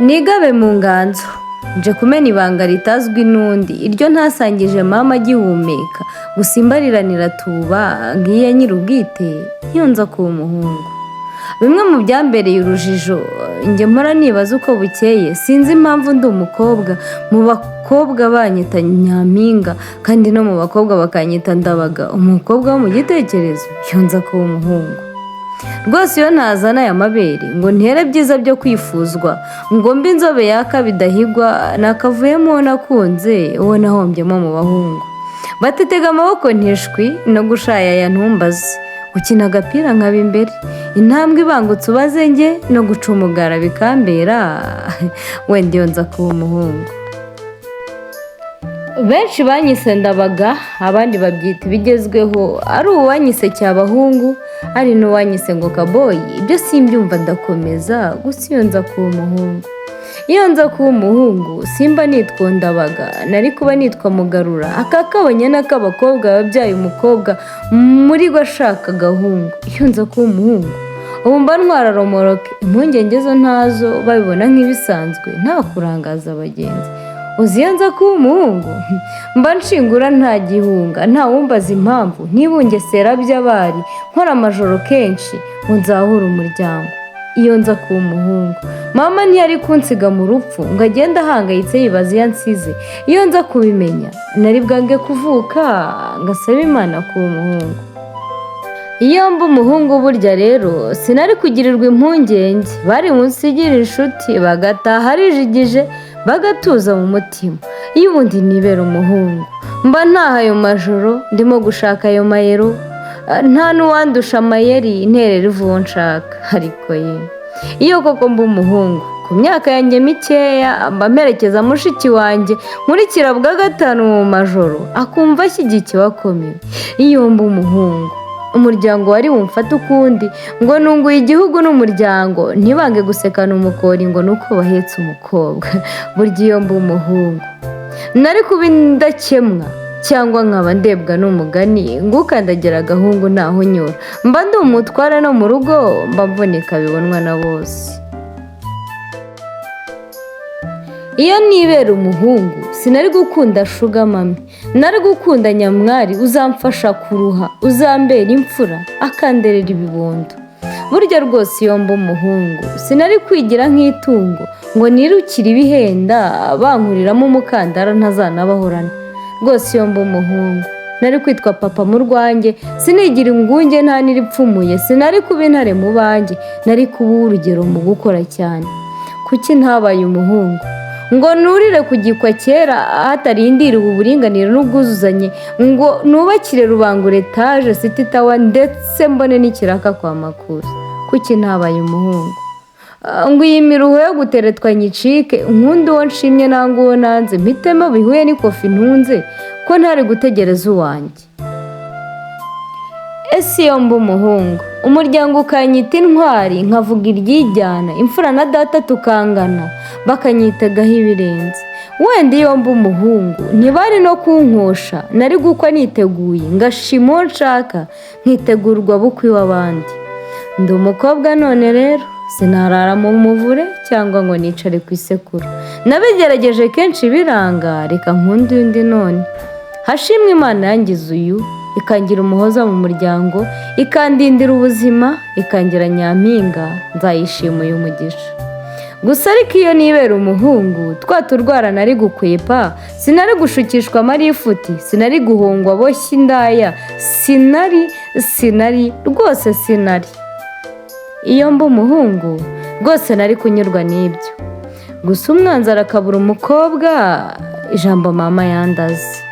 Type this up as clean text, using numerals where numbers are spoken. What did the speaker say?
nigabe mu nganzo nje kumena ibanga ritazwi n'undi, iryo ntasangije mama agihumeka, gusa imbariranira tuba ngiye nyir'ubwite iyo nza kuba umuhungu. Bimwe mu byambereye urujijo, njye mpora nibaza uko bukeye, sinzi impamvu ndi umukobwa, mu bakobwa banyita nyampinga kandi no mu bakobwa bakanyita ndabaga, umukobwa wo mu gitekerezo iyo nza kuba umuhungu. Rwose iyo ntazana aya mabere ngo ntere byiza byo kwifuzwa, ngo mbe inzobe yaka bidahigwa, nakavuyemo nakunze uwo nahombyemo mu bahungu. Batitega amaboko ntishwi no gushayaya ntumbaze, gukina agapira nkaba imbere, intambwe ibangutse ubaze njye no guca umugara bikambera, wenda iyo nza kuba umuhungu. Benshi banyise ndabaga, abandi babyita ibigezweho, ari uwanyise cyabahungu, ari n'uwanyise ngo kaboyi, ibyo simbyumva ndakomeza, gusa iyo nza kuba umuhungu. Iyo nza kuba umuhungu simba nitwa ndabaga, nari kuba nitwa mugarura, aka kabonye n'ak'abakobwa babyaye umukobwa muri go ashaka agahungu. Iyo nza kuba umuhungu ubu mba ntwara romoroke, impungenge zo ntazo, babibona nk'ibisanzwe nta kurangaza abagenzi. Uzi iyo nza kuba umuhungu mba nshingura nta gihunga, nta wumbaza impamvu, ntibungesera by'abari, nkora amajoro kenshi ngo nzahura umuryango. Iyo nza kuba umuhungu mama ntiyari kunsiga mu rupfu ngo agende ahangayitse yibaza iyo ansize. Iyo nza kubimenya nari bwange kuvuka ngasaba Imana kuba umuhungu. Iyo mba umuhungu burya rero sinari kugirirwa impungenge, bari munsigira inshuti bagataha arijigije bagatuza mu mutima. Iyo ubundi nibera umuhungu mba ntaha ayo majoro ndimo gushaka ayo mayero, nta n'uwandusha amayeri interera ivuwo nshaka. Ariko ye iyo koko mba umuhungu ku myaka yanjye mikeya mba mperekeza mushiki wanjye nkurikira bwa gatanu mu majoro akumva ashyigikiwe akomeye. Iyo mba umuhungu umuryango wari wumfata ukundi, ngo nunguye igihugu n'umuryango, ntibange gusekana umukori ngo nuko bahetse umukobwa. Burya iyo mba umuhungu nari kuba indakemwa, cyangwa nkaba ndebwa n'umugani ngo ukandagira agahungu ntaho unyura. Mba ndi umutware no mu rugo mba mboneka bibonwa na bose. Iyo nibera umuhungu sinari gukunda shuga mami, nari gukunda nyamwari uzamfasha kuruha, uzambera imfura, akanderera ibibondo. Burya rwose iyo mba umuhungu sinari kwigira nk'itungo ngo nirukire ibihenda bankuriramo umukandara ntazanabahorana. Rwose iyo mba umuhungu nari kwitwa papa mu rwanjye, sinigira ingunge nta n'iripfumuye, sinari kuba intare mu banjye, nari kuba urugero mu gukora cyane. Kuki ntabaye umuhungu ngo nurire ku gikwa kera hatarindiriwe uburinganire n'ubwuzuzanye, ngo nubakire rubangura etaje siti tawa ndetse mbone n'ikiraka kwa makuza? Kuki ntabaye umuhungu ngo iyi miruho yo guteretwa nyicike, nkundi uwo nshimye nanga uwo nanze, mpitemo bihuye n'ikofi ntunze ko ntari gutegereza uwanjye? Ese iyo mba umuhungu umuryango ukanyita intwari, nkavuga iryijyana, imfura na data tukangana bakanyitegaho ibirenze. Wenda iyo mba umuhungu ntibari no kunkosha, nari gukwa niteguye ngashima uwo nshaka, nkitegurwa bukwi w'abandi. Ndi umukobwa none rero sinarara mu muvure cyangwa ngo nicare ku isekuru, nabigerageje kenshi biranga, reka nkunde undi none. Hashimwe Imana yangize uyu, ikangira umuhoza mu muryango, ikandindira ubuzima, ikangira nyampinga, nzayishima uyu mugisha. Gusa ariko iyo nibera umuhungu twaturwara nari gukwepa, sinari gushukishwa amarifuti, sinari guhongwa boshye indaya, sinari rwose sinari. Iyo mba umuhungu rwose nari kunyurwa n'ibyo, gusa umwanzi arakabura umukobwa, ijambo mama yandaze.